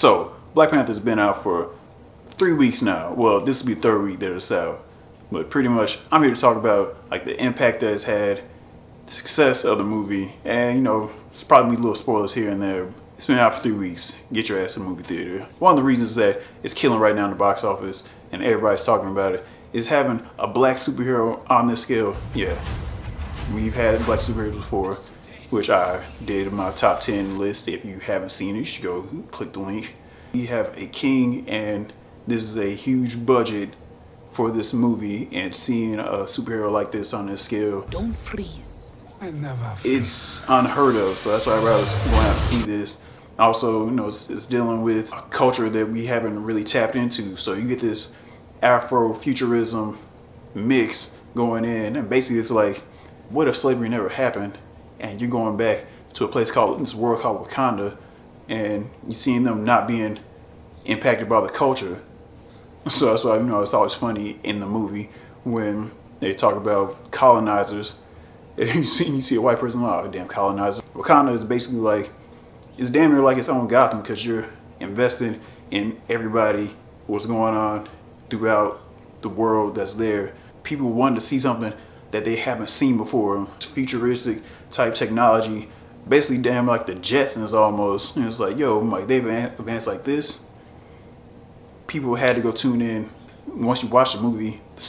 So, Black Panther's been out for 3 weeks now. Well, this will be the third week that it's out. But pretty much, I'm here to talk about like the impact that it's had, the success of the movie, and you know, it's probably little spoilers here and there. It's been out for 3 weeks. Get your ass to the movie theater. One of the reasons that it's killing right now in the box office, and everybody's talking about it, is having a black superhero on this scale. Yeah, we've had black superheroes before, which I did in my top 10 list. If you haven't seen it, you should go click the link. We have a king, and this is a huge budget for this movie, and seeing a superhero like this on this scale, don't freeze. I never freeze. It's unheard of. So that's why I'd rather go out and see this. Also, you know, it's dealing with a culture that we haven't really tapped into. So you get this Afro-futurism mix going in, and basically it's like, what if slavery never happened, and you're going back to a place called, this world called Wakanda, and you're seeing them not being impacted by the culture. So that's why, you know, it's always funny in the movie when they talk about colonizers. You see a white person, oh, damn colonizer. Wakanda is basically like, it's damn near like its own Gotham, because you're invested in everybody, what's going on throughout the world that's there. People want to see something that they haven't seen before. Futuristic type technology, basically damn like the Jetsons almost. And it's like, yo, like they've advanced like this. People had to go tune in. Once you watch the movie, the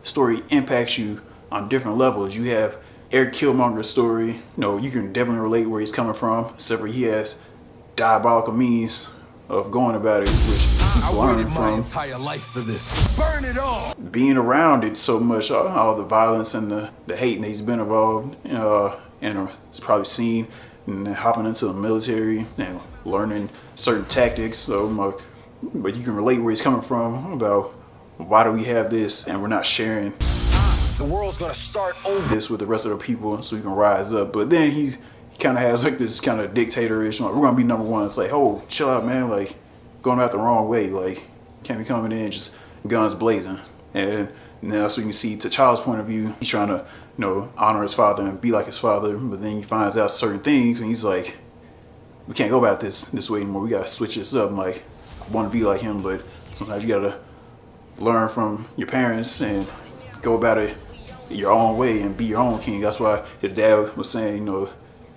story impacts you on different levels. You have Eric Killmonger's story. You know, you can definitely relate where he's coming from, except for he has diabolical means of going about it, which he's learning from. My entire life for this. Burn it all. Being around it so much, all the violence and the hate that he's been involved, and it's probably seen, and then hopping into the military and learning certain tactics. So, but you can relate where he's coming from about why do we have this and we're not sharing the world's gonna start over this with the rest of the people so you can rise up. But then he kind of has like this kind of dictatorish, like, we're gonna be number one. It's like, oh, chill out, man, like going about the wrong way, like can't be coming in just guns blazing. And now so you can see T'Challa's point of view. He's trying to, you know, honor his father and be like his father, but then he finds out certain things and he's like, we can't go about this way anymore. We gotta switch this up. I'm like, I want to be like him, but sometimes you gotta learn from your parents and go about it your own way and be your own king. That's why his dad was saying, you know,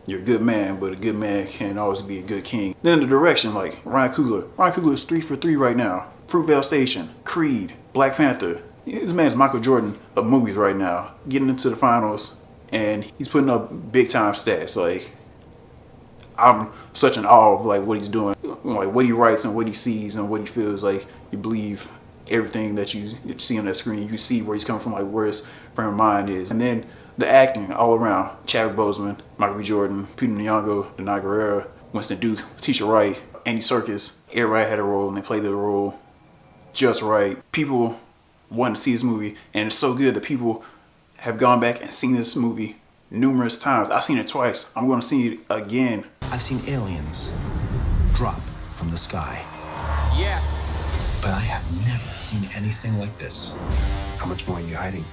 you're a good man, but a good man can't always be a good king. Then the direction, like Ryan Coogler is 3 for 3 right now. Fruitvale Station, Creed, Black Panther. This man's Michael Jordan of movies right now, getting into the finals, and he's putting up big time stats. Like, I'm such in awe of like what he's doing, like what he writes and what he sees and what he feels. Like, you believe everything that you see on that screen. You see where he's coming from, like where his frame of mind is. And then the acting all around: Chadwick Boseman, Michael B. Jordan, Peter Nyong'o, Denai Guerrero, Winston Duke, Tisha Wright, Andy Serkis. Everybody had a role and they played their role just right. People want to see this movie, and it's so good that people have gone back and seen this movie numerous times. I've seen it twice. I'm going to see it again. I've seen aliens drop from the sky. Yeah. But I have never seen anything like this. How much more are you hiding?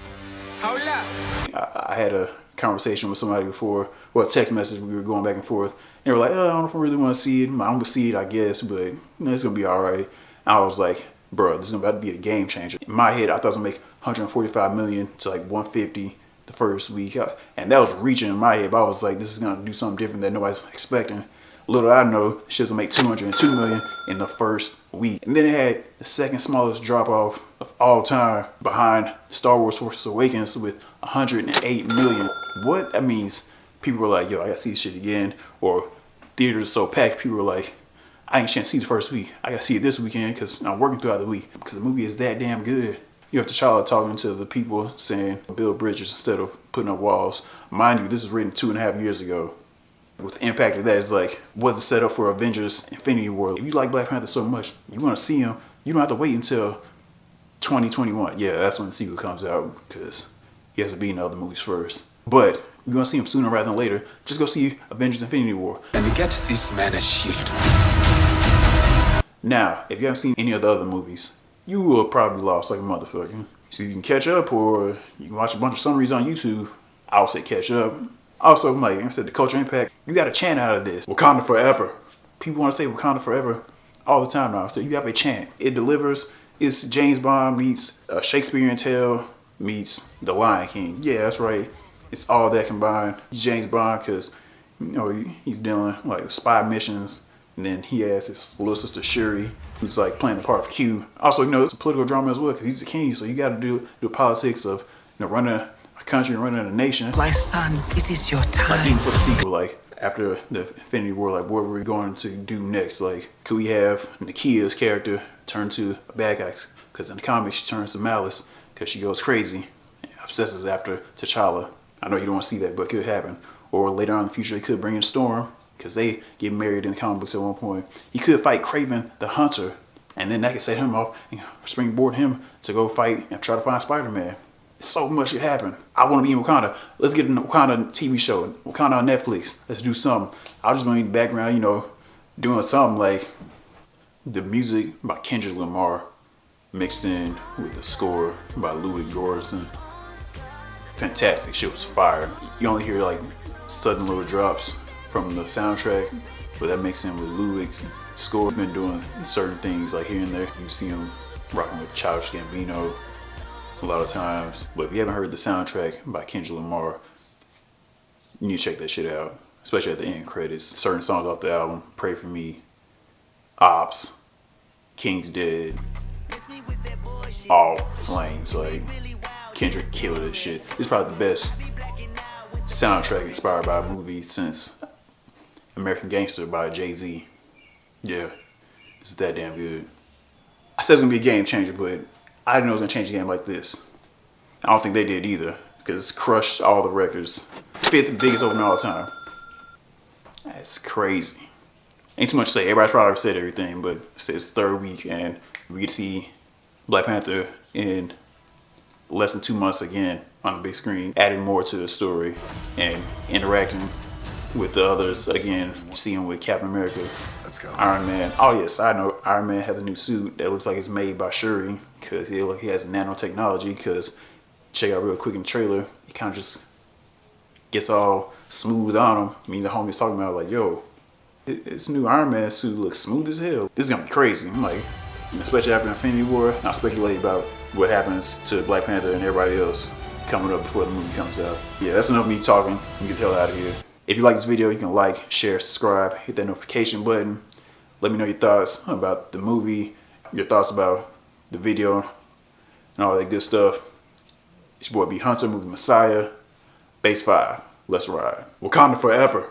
Hold up. I had a conversation with somebody before, well, a text message, we were going back and forth. They were like, oh, I don't know if I really want to see it. I'm going to see it, I guess, but you know, it's going to be all right. I was like, bro, this is about to be a game changer. In my head, I thought it was going to make 145 million to like 150 the first week. And that was reaching in my head, but I was like, this is going to do something different that nobody's expecting. Little I know, shit's gonna make 202 million in the first week. And then it had the second smallest drop off of all time behind Star Wars Force Awakens with 108 million. What that means, people were like, yo, I gotta see this shit again. Or theaters so packed, people were like, I ain't chance to see the first week. I gotta see it this weekend because I'm working throughout the week. Because the movie is that damn good. You have T'Challa talking to the people saying, build bridges instead of putting up walls. Mind you, this was written 2.5 years ago. With the impact of that, it's like, what's the setup for Avengers Infinity War? If you like Black Panther so much, you want to see him, you don't have to wait until 2021. Yeah, that's when the sequel comes out, because he has to be in the other movies first. But you're going to see him sooner rather than later. Just go see Avengers Infinity War. Let me get this man a shield. Now, if you haven't seen any of the other movies, you will probably lost like a motherfucker. So you can catch up, or you can watch a bunch of summaries on YouTube. I'll say catch up. Also, like I said, the culture impact, you got a chant out of this. Wakanda forever. People want to say Wakanda forever. all the time now. So you have a chant. It delivers. It's James Bond meets Shakespearean Tale meets The Lion King. Yeah, that's right. It's all that combined. James Bond, because he's doing like spy missions, and then he has his little sister Shuri, who's like playing the part of Q. Also, it's a political drama as well, because he's the king, so you got to do politics of running a country and running a nation. My son, it is your time. Like even for the sequel, like after the Infinity War, like what were we going to do next? Like, could we have Nakia's character turn to a bad guy? Because in the comics, she turns to Malice because she goes crazy and obsesses after T'Challa. I know you don't want to see that, but it could happen. Or later on in the future, they could bring in Storm because they get married in the comic books at one point. He could fight Kraven the Hunter, and then that could set him off and springboard him to go fight and try to find Spider-Man. So much could happen. I want to be in Wakanda. Let's get a Wakanda TV show. Wakanda on Netflix. Let's do something. I just want to be in the background, doing something like the music by Kendrick Lamar mixed in with the score by Louis Gordon. Fantastic. Shit was fire. You only hear like sudden little drops from the soundtrack, but that mixed in with Louis' score. He's been doing certain things like here and there. You see him rocking with Childish Gambino a lot of times. But if you haven't heard the soundtrack by Kendrick Lamar, you need to check that shit out, especially at the end credits. Certain songs off the album: Pray For Me, Ops, King's Dead, all flames. Like, Kendrick killed this shit. It's probably the best soundtrack inspired by a movie since American Gangster by Jay-Z. Yeah, it's that damn good. I said it's gonna be a game changer, but I didn't know it was gonna change the game like this. I don't think they did either, because it's crushed all the records. 5th biggest opening all the time. That's crazy. Ain't too much to say. Everybody's probably said everything, but it's its 3rd week, and we get to see Black Panther in less than 2 months again on the big screen, adding more to the story and interacting with the others again. Seeing with Captain America, Let's go. Iron Man. Oh yeah, side note, Iron Man has a new suit that looks like it's made by Shuri because he has nanotechnology. Because check out real quick in the trailer, he kind of just gets all smooth on him. I mean, the homie's talking about like, yo, this new Iron Man suit looks smooth as hell. This is gonna be crazy. I'm like, especially after Infinity War, I'll speculate about what happens to Black Panther and everybody else coming up before the movie comes out. Yeah, that's enough of me talking. Get the hell out of here. If you like this video, you can like, share, subscribe, hit that notification button. Let me know your thoughts about the movie, your thoughts about the video, and all that good stuff. It's your boy B Hunter, movie Messiah, Base 5. Let's ride. Wakanda forever.